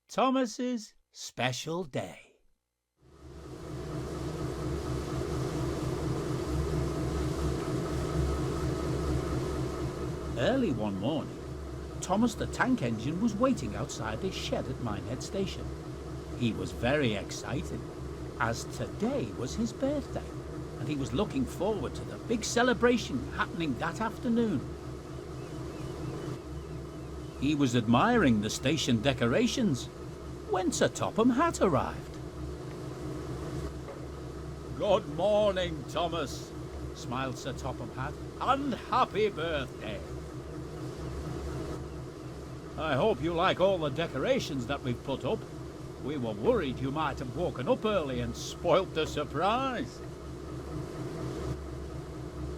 Thomas's special day. Early one morning, Thomas the tank engine was waiting outside his shed at Minehead Station. He was very excited, as today was his birthday, and he was looking forward to the big celebration happening that afternoon. He was admiring the station decorations when Sir Topham Hatt arrived. "Good morning, Thomas," smiled Sir Topham Hatt, "and happy birthday. I hope you like all the decorations that we've put up. We were worried you might have woken up early and spoilt the surprise."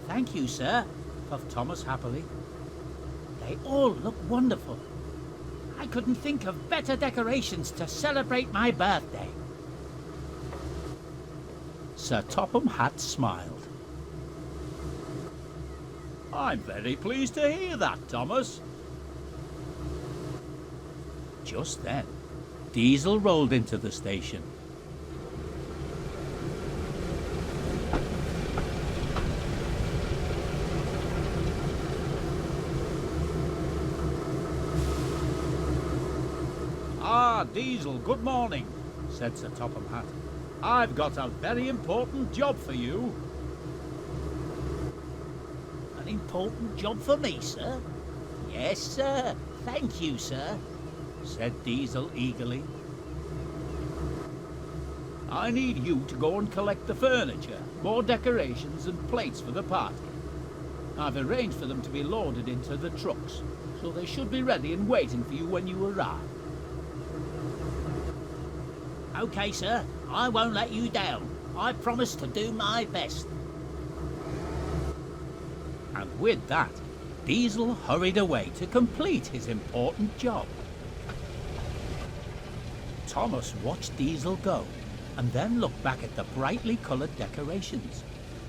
"Thank you, sir," puffed Thomas happily. "They all look wonderful. I couldn't think of better decorations to celebrate my birthday." Sir Topham Hatt smiled. "I'm very pleased to hear that, Thomas." Just then, Diesel rolled into the station. "Ah, Diesel, good morning," said Sir Topham Hatt. "I've got a very important job for you." "An important job for me, sir?" "Yes, sir. Thank you, sir," said Diesel eagerly. "I need you to go and collect the furniture, more decorations and plates for the party. I've arranged for them to be loaded into the trucks, so they should be ready and waiting for you when you arrive." "Okay, sir. I won't let you down. I promise to do my best." And with that, Diesel hurried away to complete his important job. Thomas watched Diesel go and then looked back at the brightly coloured decorations.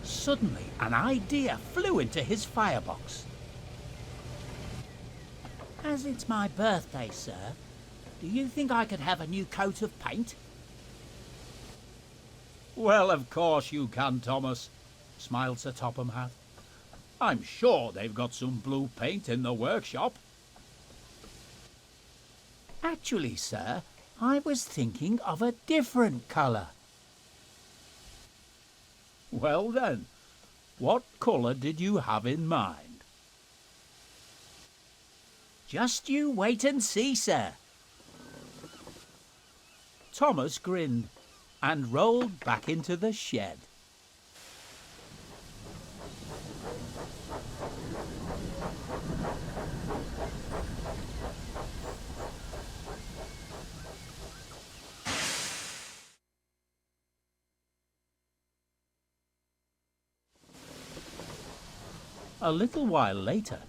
Suddenly, an idea flew into his firebox. "As it's my birthday, sir, do you think I could have a new coat of paint?" "Well, of course you can, Thomas," smiled Sir Topham Hatt. "I'm sure they've got some blue paint in the workshop." "Actually, sir, I was thinking of a different colour." "Well then, what colour did you have in mind?" "Just you wait and see, sir." Thomas grinned and rolled back into the shed. A little while later,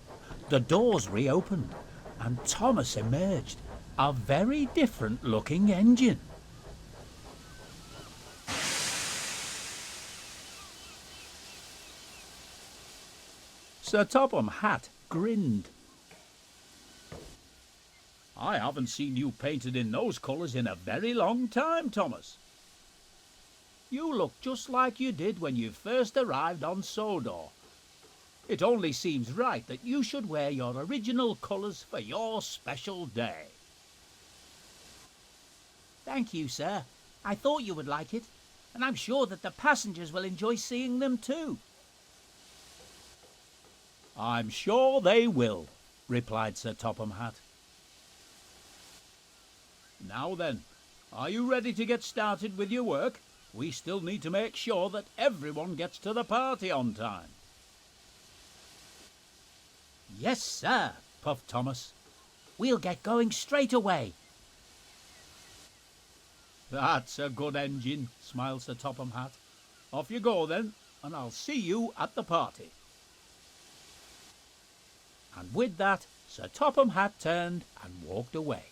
the doors reopened and Thomas emerged, a very different looking engine. Sir Topham Hatt grinned. "I haven't seen you painted in those colours in a very long time, Thomas. You look just like you did when you first arrived on Sodor. It only seems right that you should wear your original colours for your special day." "Thank you, sir. I thought you would like it, and I'm sure that the passengers will enjoy seeing them too." "I'm sure they will," replied Sir Topham Hatt. "Now then, are you ready to get started with your work? We still need to make sure that everyone gets to the party on time." "Yes, sir," puffed Thomas. "We'll get going straight away." "That's a good engine," smiled Sir Topham Hatt. "Off you go then, and I'll see you at the party." And with that, Sir Topham Hatt turned and walked away.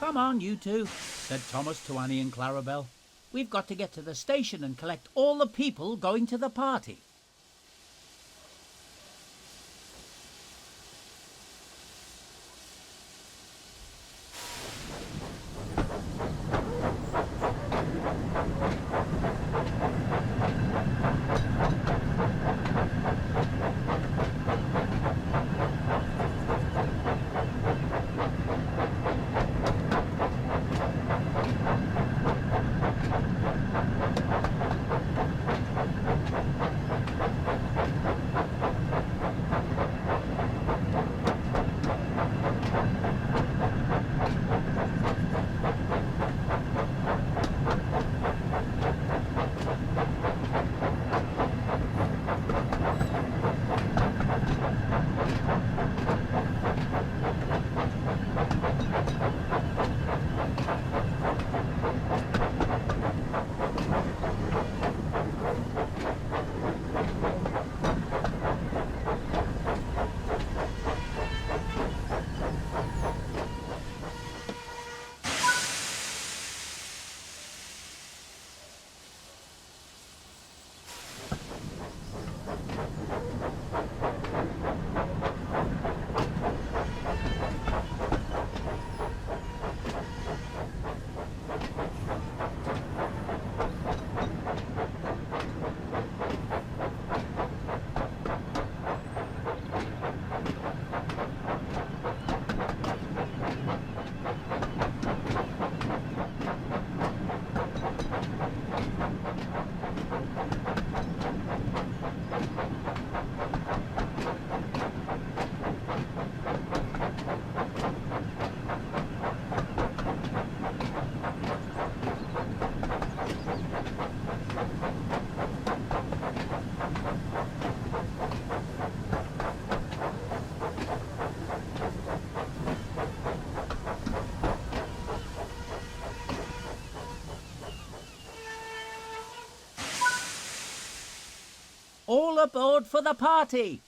Come on, you two, said Thomas to Annie and Clarabel. We've got to get to the station and collect all the people going to the party. All aboard for the party!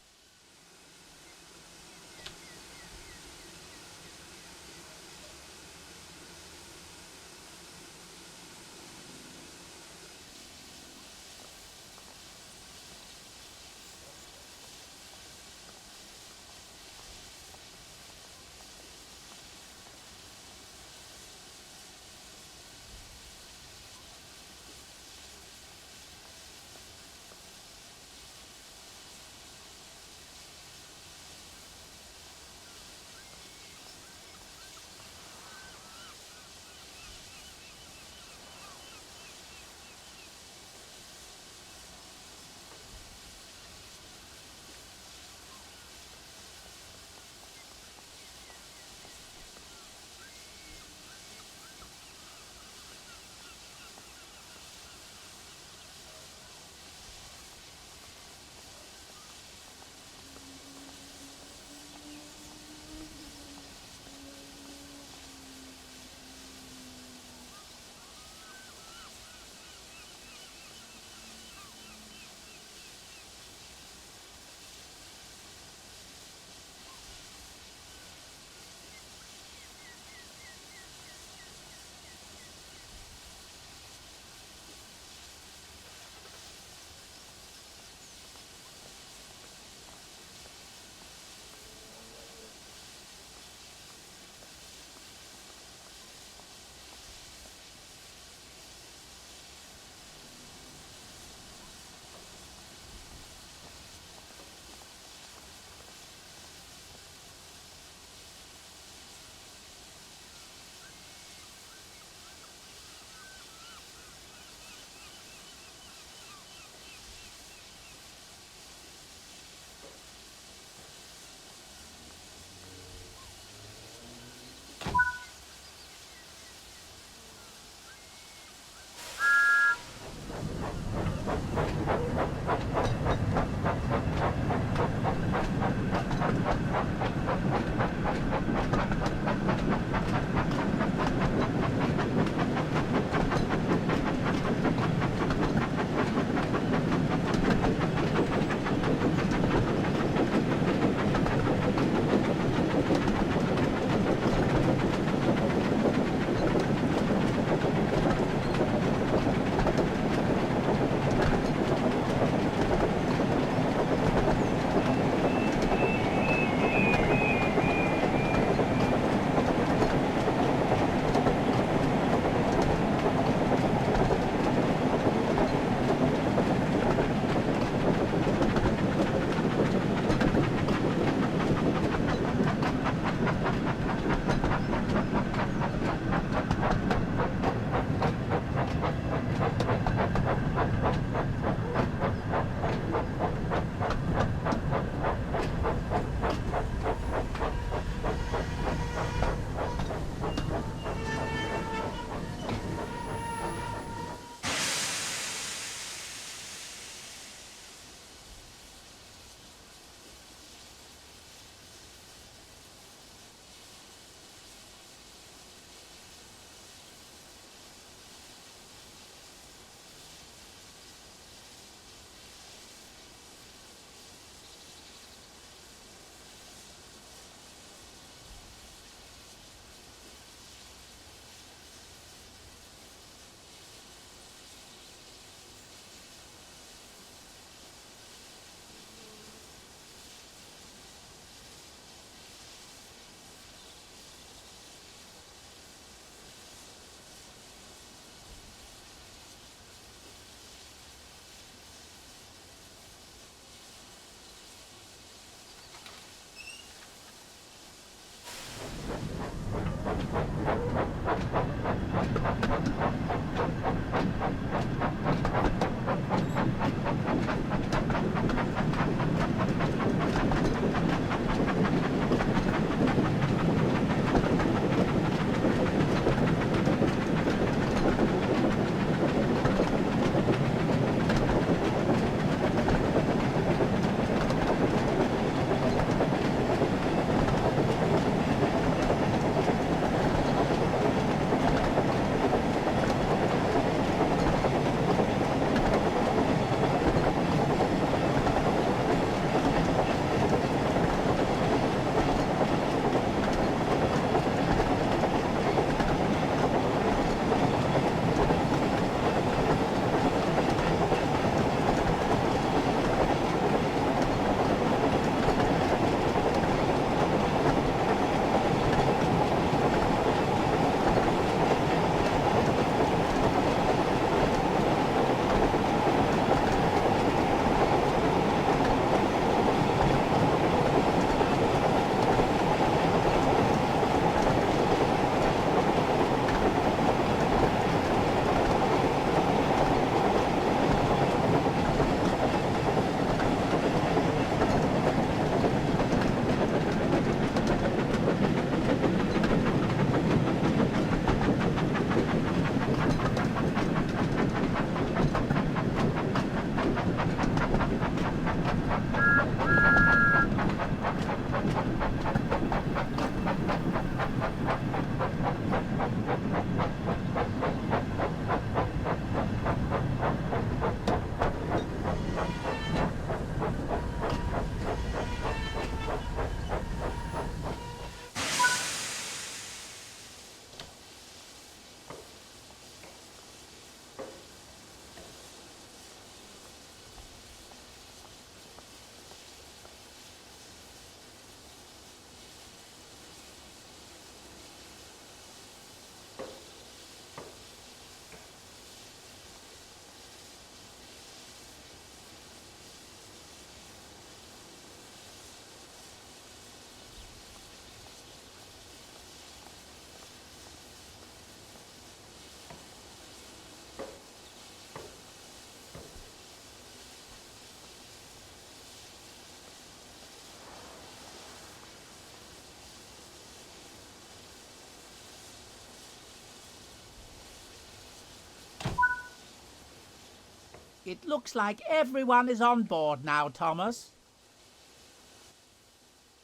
It looks like everyone is on board now, Thomas.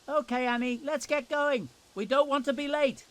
OK, Annie, let's get going. We don't want to be late.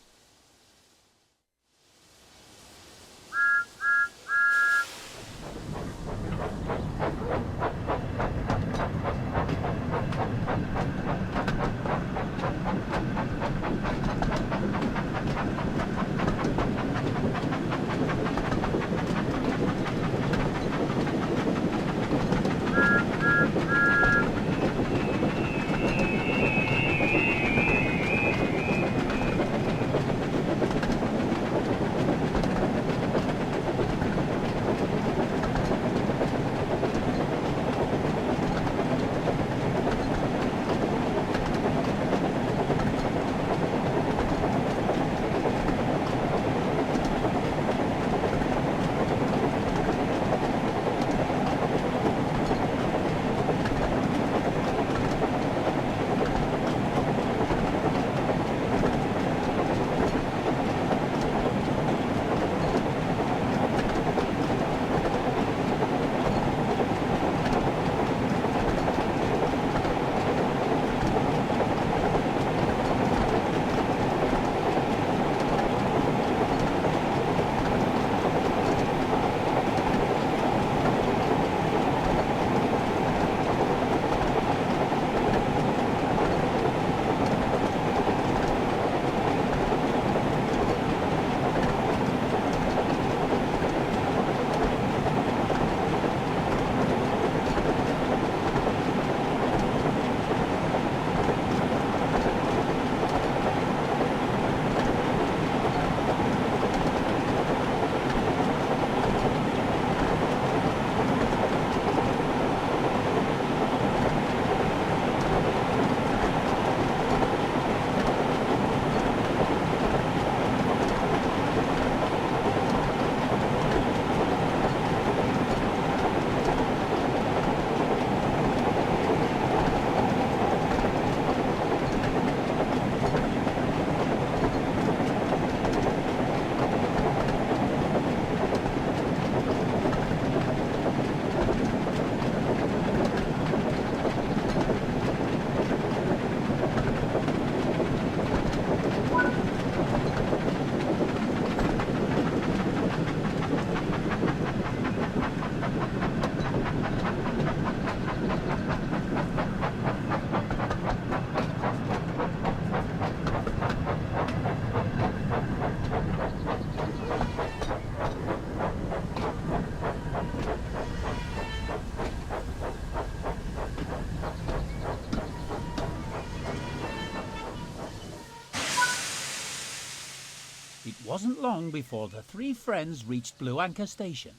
It wasn't long before the three friends reached Blue Anchor Station.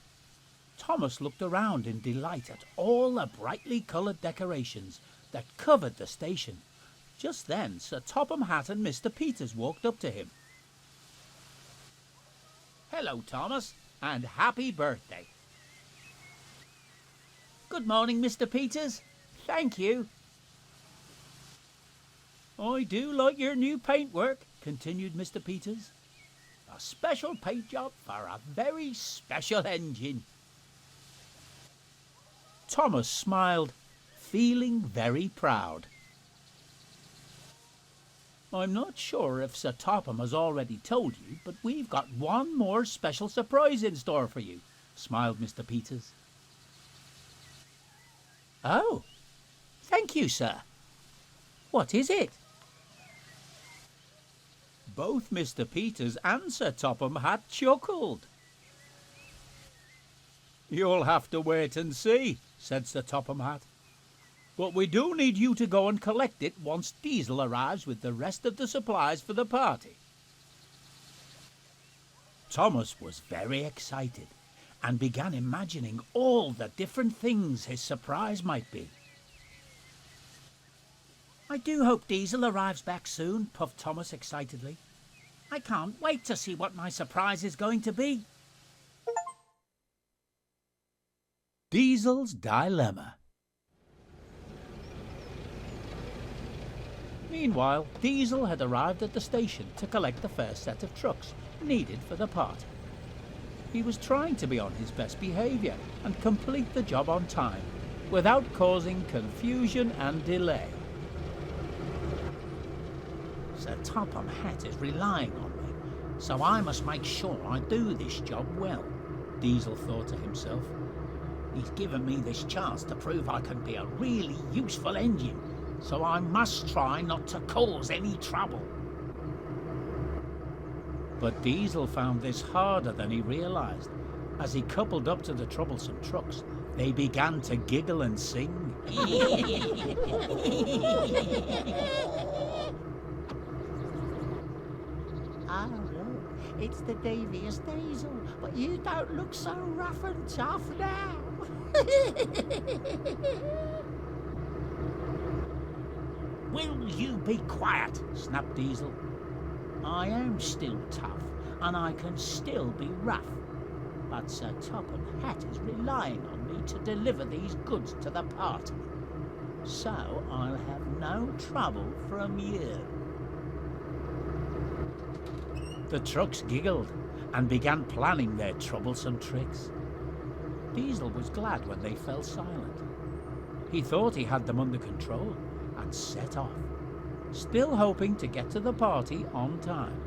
Thomas looked around in delight at all the brightly coloured decorations that covered the station. Just then, Sir Topham Hatt and Mr. Peters walked up to him. "Hello, Thomas, and happy birthday." "Good morning, Mr. Peters. Thank you." "I do like your new paintwork," continued Mr. Peters. "A special paint job for a very special engine." Thomas smiled, feeling very proud. "I'm not sure if Sir Topham has already told you, but we've got one more special surprise in store for you," smiled Mr. Peters. "Oh, thank you, sir. What is it?" Both Mr. Peters and Sir Topham Hatt chuckled. "You'll have to wait and see," said Sir Topham Hatt. "But we do need you to go and collect it once Diesel arrives with the rest of the supplies for the party." Thomas was very excited and began imagining all the different things his surprise might be. "I do hope Diesel arrives back soon," puffed Thomas excitedly. "I can't wait to see what my surprise is going to be." Diesel's Dilemma. Meanwhile, Diesel had arrived at the station to collect the first set of trucks needed for the party. He was trying to be on his best behaviour and complete the job on time, without causing confusion and delay. Sir Topham Hatt is relying on me, so I must make sure I do this job well, Diesel thought to himself. He's given me this chance to prove I can be a really useful engine, so I must try not to cause any trouble. But Diesel found this harder than he realised. As he coupled up to the troublesome trucks, they began to giggle and sing. Oh, look, it's the devious Diesel, but you don't look so rough and tough now. Will you be quiet? Snapped Diesel. I am still tough, and I can still be rough. But Sir Topham Hatt is relying on me to deliver these goods to the party. So I'll have no trouble from you. The trucks giggled and began planning their troublesome tricks. Diesel was glad when they fell silent. He thought he had them under control and set off, still hoping to get to the party on time.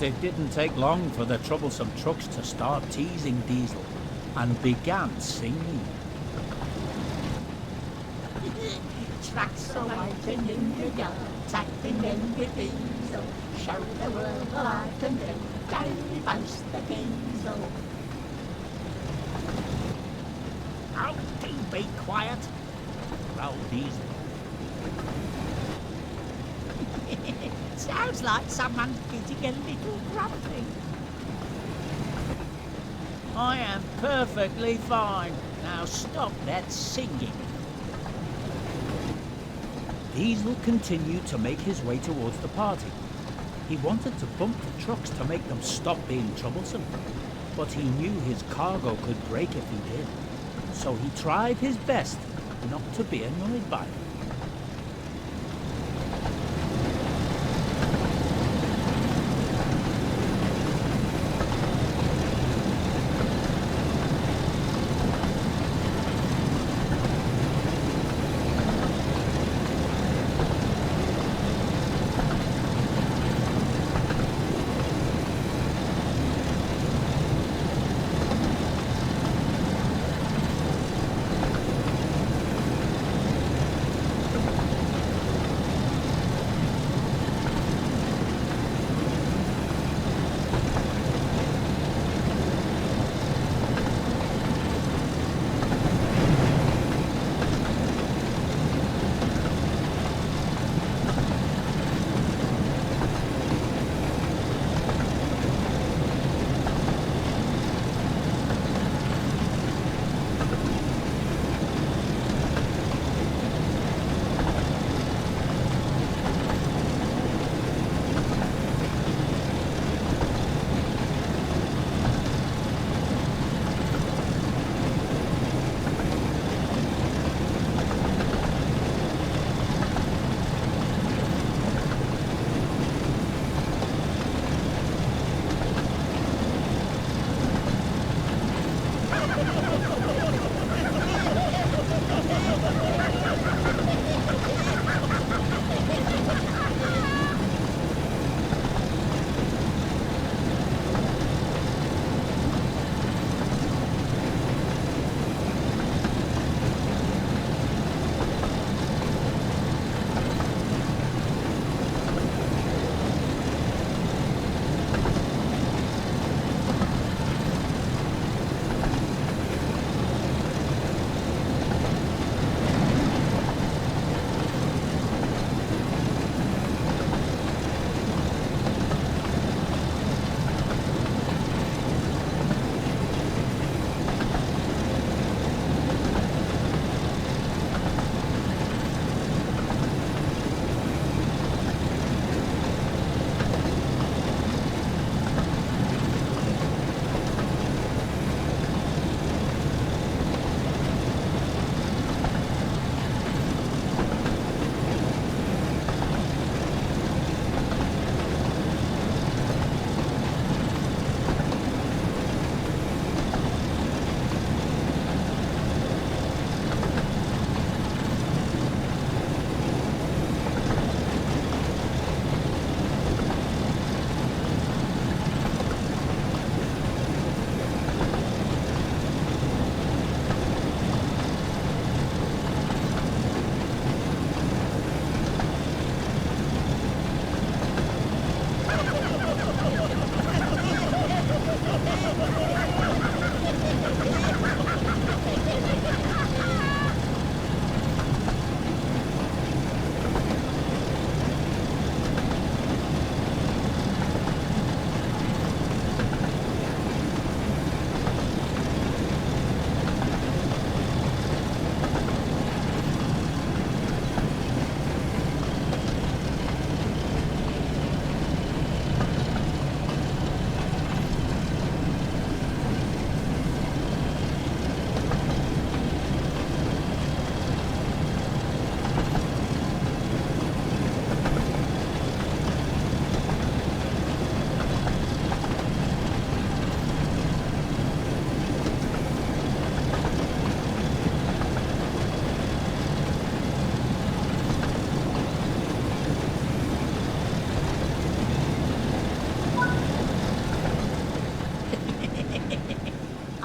But it didn't take long for the troublesome trucks to start teasing Diesel and began singing. Trucks are waiting in the yard, tapping in with diesel. Show the world what I can do, daily boast the diesel. Oh, do be quiet. Roll Diesel. Sounds like someone's getting a little grumpy. I am perfectly fine. Now stop that singing. Diesel continued to make his way towards the party. He wanted to bump the trucks to make them stop being troublesome, but he knew his cargo could break if he did, so he tried his best not to be annoyed by them.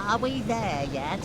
Are we there yet?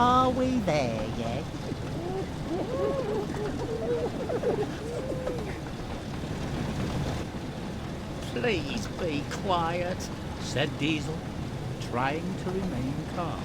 Are we there yet? Please be quiet, said Diesel, trying to remain calm.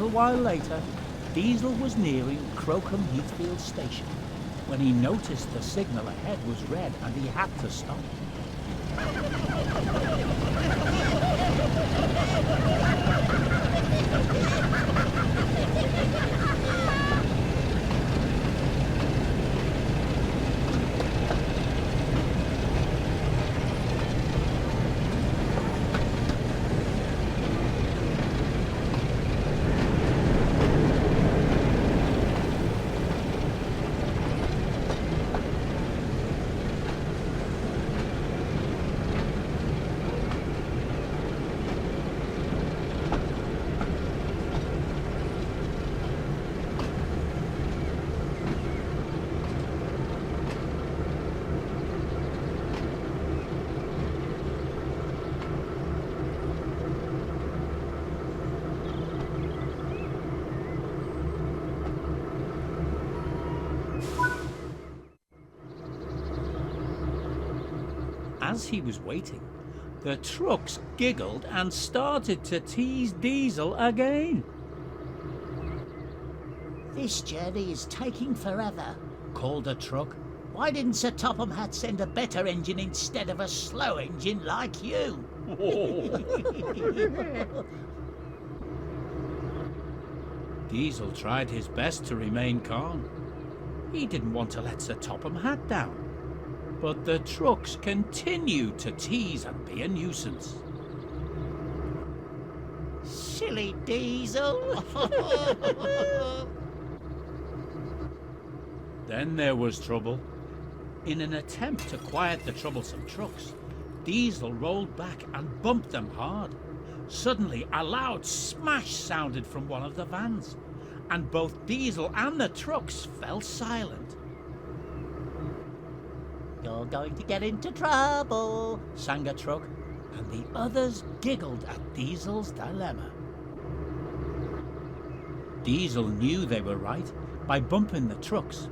little while later, Diesel was nearing Crocombe Heathfield Station when he noticed the signal ahead was red and he had to stop. As he was waiting, the trucks giggled and started to tease Diesel again. This journey is taking forever, called a truck. Why didn't Sir Topham Hatt send a better engine instead of a slow engine like you? Diesel tried his best to remain calm. He didn't want to let Sir Topham Hatt down. But the trucks continued to tease and be a nuisance. Silly Diesel! Then there was trouble. In an attempt to quiet the troublesome trucks, Diesel rolled back and bumped them hard. Suddenly, a loud smash sounded from one of the vans, and both Diesel and the trucks fell silent. You're going to get into trouble, sang a truck, And the others giggled at Diesel's dilemma. Diesel knew they were right by bumping the trucks.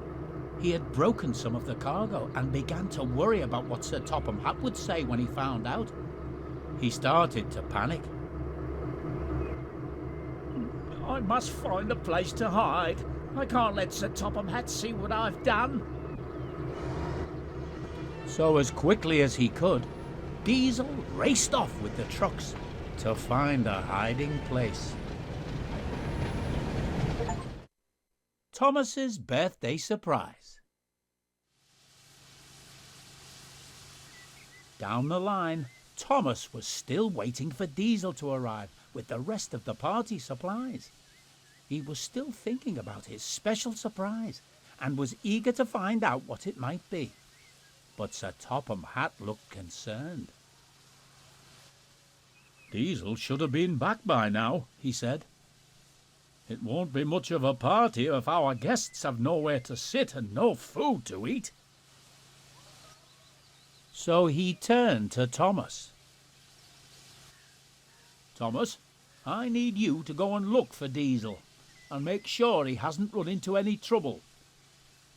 He had broken some of the cargo and began to worry about what Sir Topham Hatt would say when he found out. He started to panic. I must find a place to hide. I can't let Sir Topham Hatt see what I've done. So as quickly as he could, Diesel raced off with the trucks to find a hiding place. Thomas's birthday surprise. Down the line, Thomas was still waiting for Diesel to arrive with the rest of the party supplies. He was still thinking about his special surprise and was eager to find out what it might be. But Sir Topham Hatt looked concerned. Diesel should have been back by now, he said. It won't be much of a party if our guests have nowhere to sit and no food to eat. So he turned to Thomas. Thomas, I need you to go and look for Diesel and make sure he hasn't run into any trouble.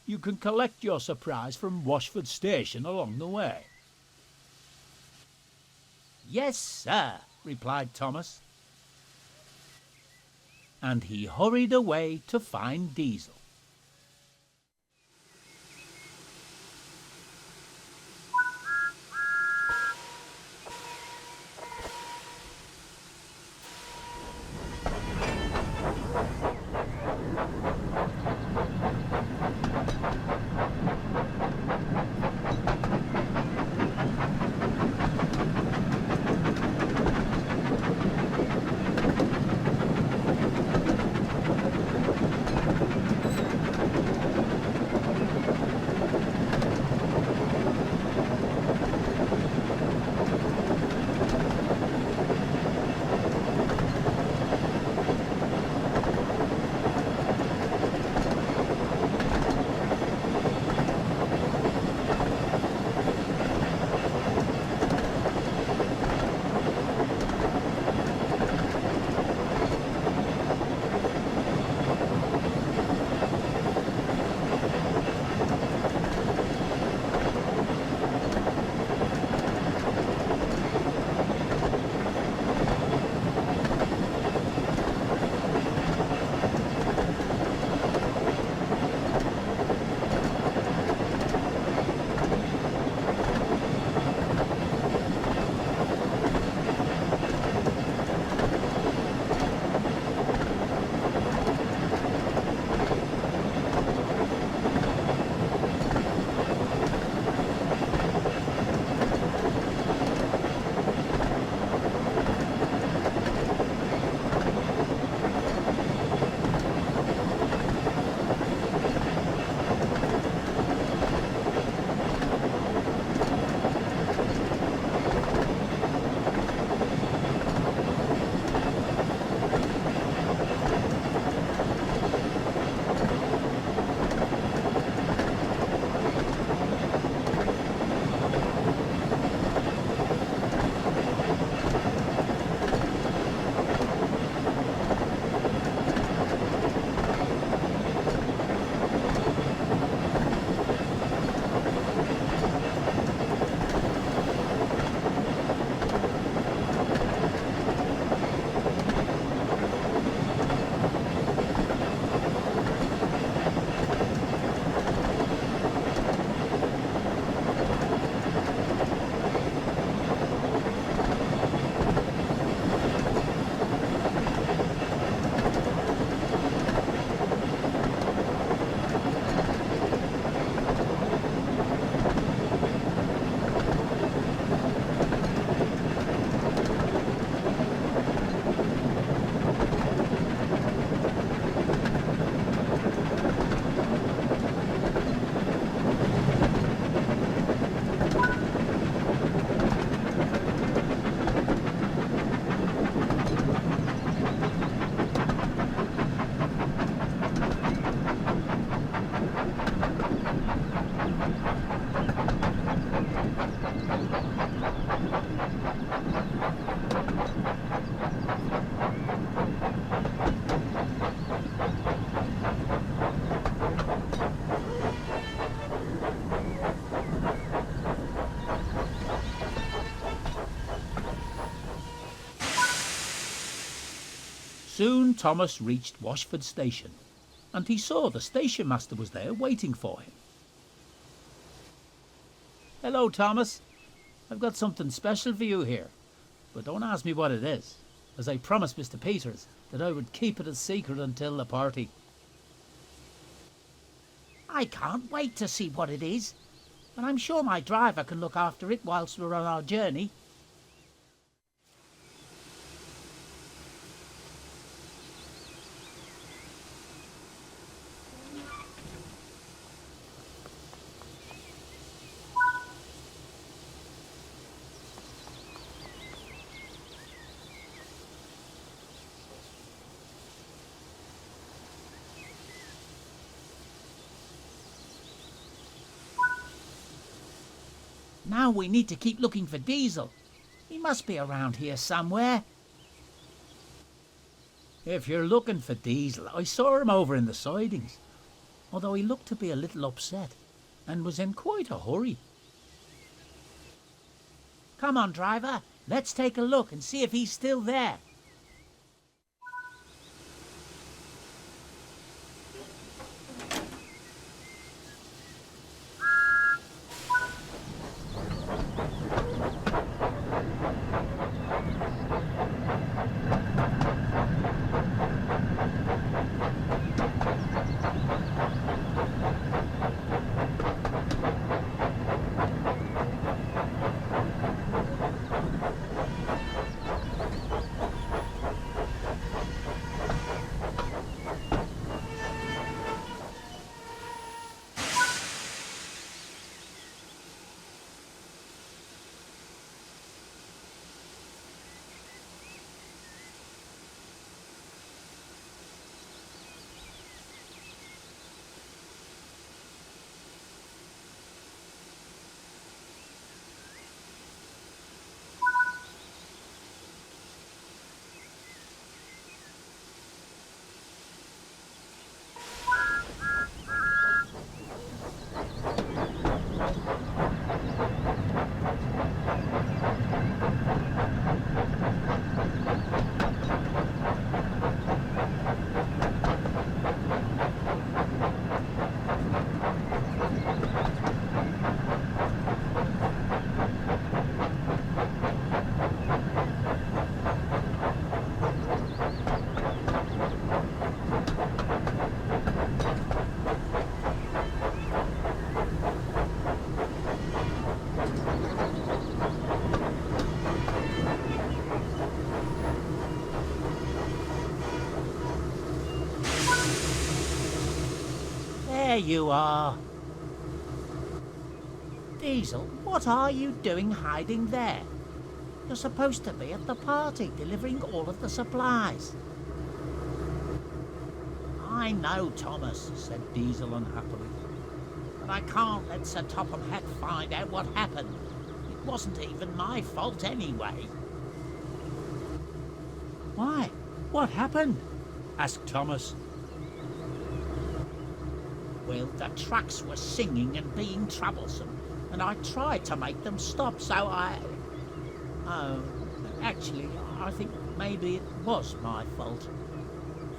You can collect your surprise from Washford Station along the way. Yes, sir, replied Thomas. And he hurried away to find Diesel. Soon Thomas reached Washford Station, and he saw the station master was there waiting for him. "Hello, Thomas. I've got something special for you here, but don't ask me what it is, as I promised Mr. Peters that I would keep it a secret until the party." I can't wait to see what it is, but I'm sure my driver can look after it whilst we're on our journey. Now we need to keep looking for Diesel. He must be around here somewhere. If you're looking for Diesel, I saw him over in the sidings, although he looked to be a little upset and was in quite a hurry. Come on, driver. Let's take a look and see if he's still there. There you are. Diesel, what are you doing hiding there? You're supposed to be at the party delivering all of the supplies. I know, Thomas, said Diesel unhappily, but I can't let Sir Topham Hatt find out what happened. It wasn't even my fault anyway. Why? What happened? Asked Thomas. Well, the trucks were singing and being troublesome, and I tried to make them stop, so actually, I think maybe it was my fault.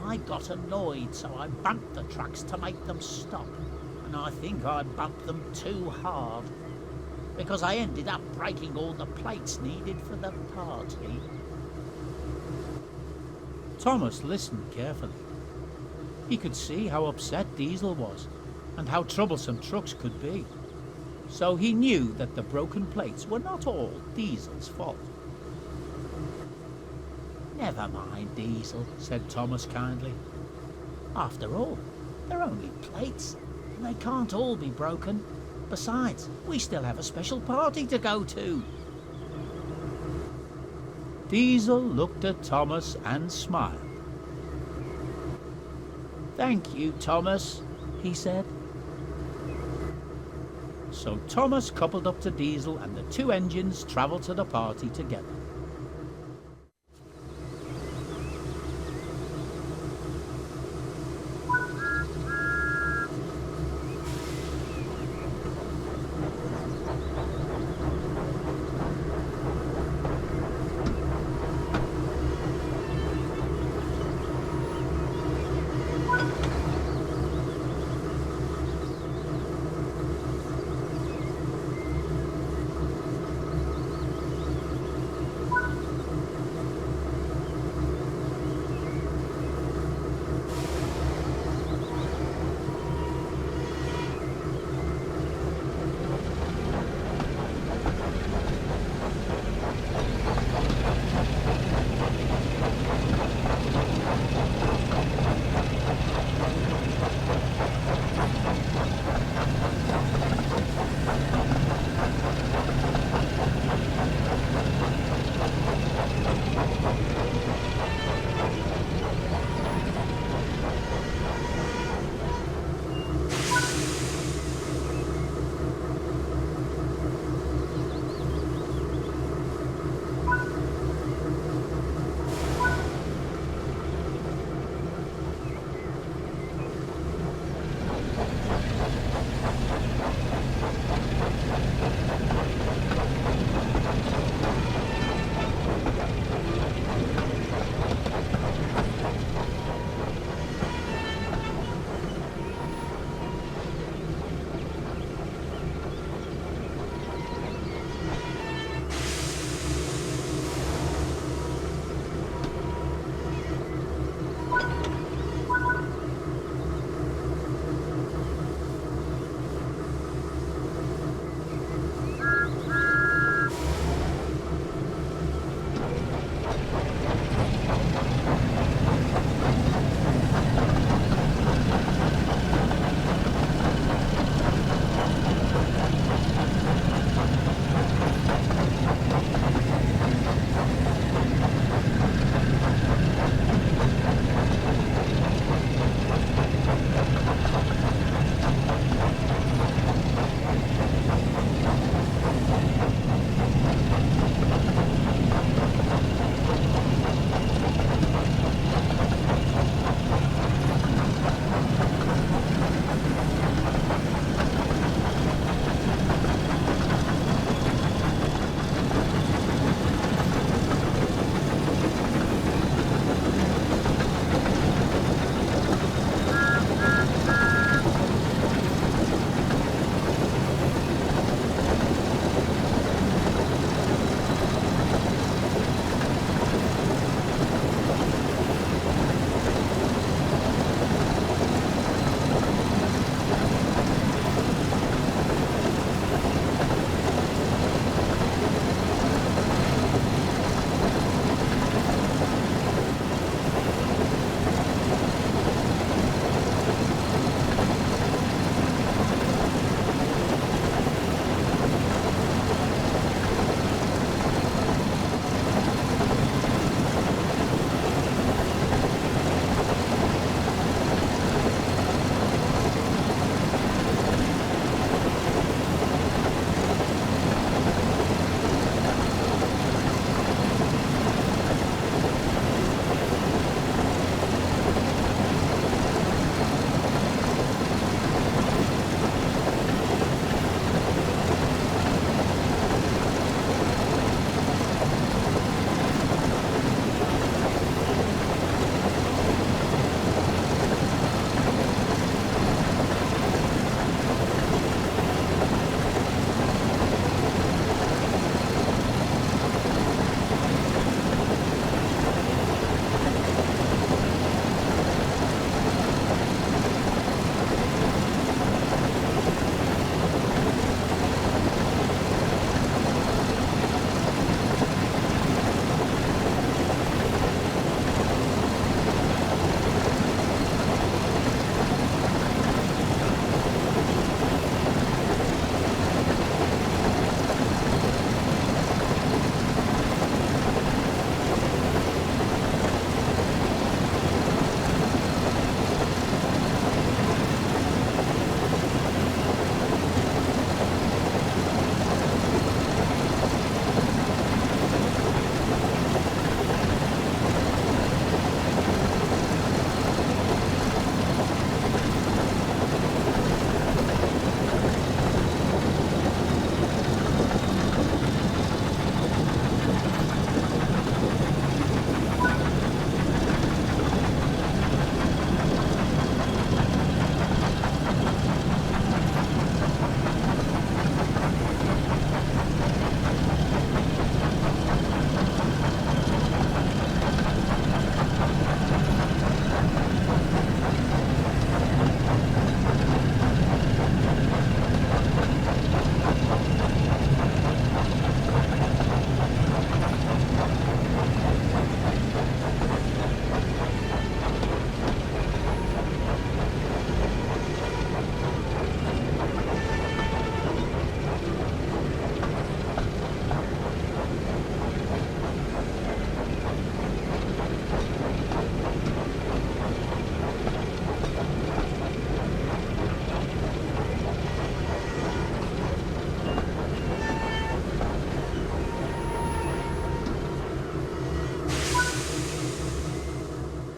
I got annoyed, so I bumped the trucks to make them stop, and I think I bumped them too hard, because I ended up breaking all the plates needed for the party. Thomas listened carefully. He could see how upset Diesel was, and how troublesome trucks could be. So he knew that the broken plates were not all Diesel's fault. Never mind, Diesel, said Thomas kindly. After all, they're only plates, and they can't all be broken. Besides, we still have a special party to go to. Diesel looked at Thomas and smiled. Thank you, Thomas, he said. So Thomas coupled up to Diesel, and the two engines travelled to the party together.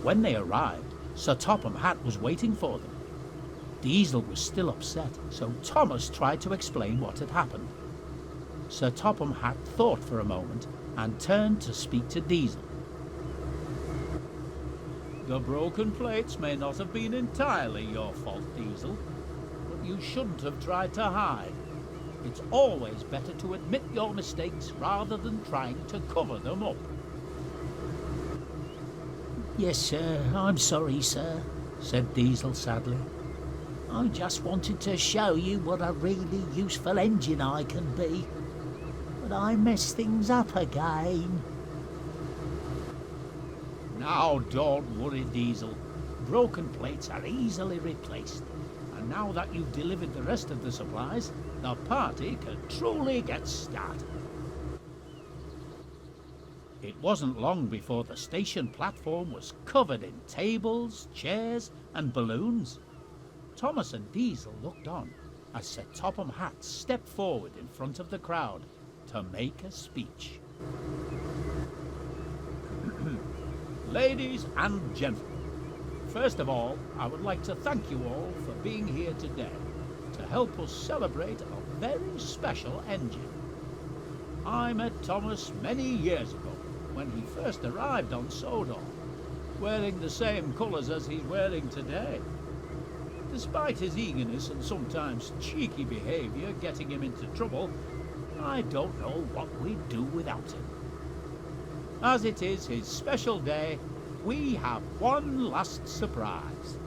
When they arrived, Sir Topham Hatt was waiting for them. Diesel was still upset, so Thomas tried to explain what had happened. Sir Topham Hatt thought for a moment and turned to speak to Diesel. The broken plates may not have been entirely your fault, Diesel, but you shouldn't have tried to hide. It's always better to admit your mistakes rather than trying to cover them up. Yes, sir, I'm sorry, sir, said Diesel sadly. I just wanted to show you what a really useful engine I can be. But I messed things up again. Now don't worry, Diesel. Broken plates are easily replaced. And now that you've delivered the rest of the supplies, the party can truly get started. It wasn't long before the station platform was covered in tables, chairs and balloons. Thomas and Diesel looked on as Sir Topham Hatt stepped forward in front of the crowd to make a speech. Ladies and gentlemen, first of all, I would like to thank you all for being here today to help us celebrate a very special engine. I met Thomas many years ago when he first arrived on Sodor, wearing the same colours as he's wearing today. Despite his eagerness and sometimes cheeky behaviour getting him into trouble, I don't know what we'd do without him. As it is his special day, we have one last surprise.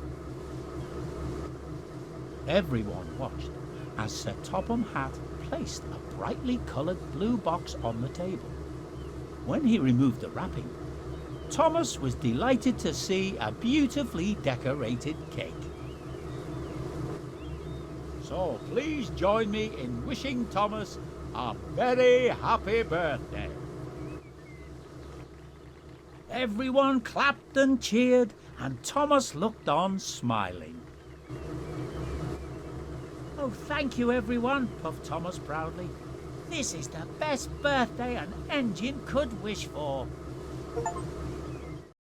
Everyone watched as Sir Topham Hatt placed a brightly coloured blue box on the table. When he removed the wrapping, Thomas was delighted to see a beautifully decorated cake. So please join me in wishing Thomas a very happy birthday. Everyone clapped and cheered, and Thomas looked on smiling. Oh, thank you, everyone, puffed Thomas proudly. This is the best birthday an engine could wish for.